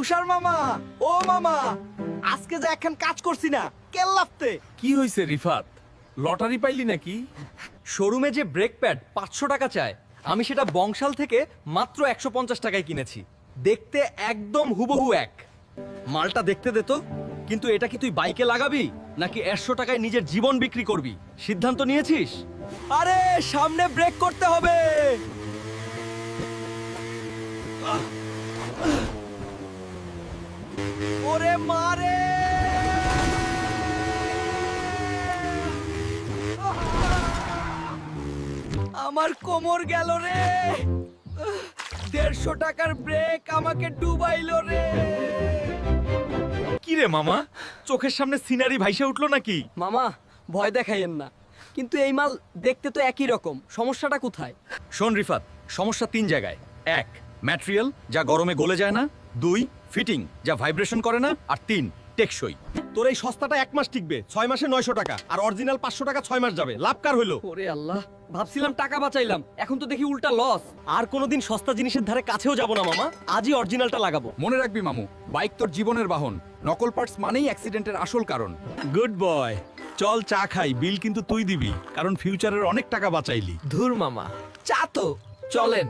তুষার মামা, ও মামা, আজকে যে এখন কাজ করছি না কেল্লাফতে। কি হয়েছে রিফাত, লটারি পাইলি নাকি? শোরুমে যে ব্রেক প্যাড 500 টাকা চায়, আমি সেটা বংশাল থেকে মাত্র 150 টাকায় কিনেছি। দেখতে একদম হুবহু এক। মালটা দেখতে দে তো। কিন্তু এটা কি তুই বাইকে লাগাবি নাকি 150 টাকায় নিজের জীবন বিক্রি করবি? সিদ্ধান্ত নিয়েছিস? আরে সামনে ব্রেক করতে হবে। ওরে মারে! আমার কোমর গেল রে। 150 টাকার ব্রেক আমাকে ডুবাইলো রে। কি রে মামা, চোখের সামনে সিনারি ভাইসা উঠলো নাকি? মামা, ভয় দেখাইয়েন না, কিন্তু এই মাল দেখতে তো একই রকম। সমস্যাটা কোথায়? শোন রিফাত, সমস্যা 3 জায়গায়। 1, ম্যাটেরিয়াল, যা গরমে গলে যায় না। 2, ফিটিং, যা ভাইব্রেশন করে না। আর 3, টেকসই। তোর এই সস্তাটা 1 মাস টিকবে, 6 মাসে 900 টাকা, আর অরিজিনাল 500 টাকা 6 মাস যাবে। লাভ কার হইলো? ওরে আল্লাহ, ভাবছিলাম টাকা বাঁচাইলাম, এখন তো দেখি উল্টা লস। আর কোনোদিন সস্তা জিনিসের ধারে কাছেও যাব না মামা, আজই অরিজিনালটা লাগাবো। মনে রাখবি মামু, বাইক তোর জীবনের বাহন। নকল পার্টস মানেই অ্যাক্সিডেন্টের আসল কারণ। গুড বয়, চল চা খাই, বিল কিন্তু তুই দিবি, কারণ ফিউচারের অনেক টাকা বাঁচাইলি। ধুর মামা, চা তো, চলেন।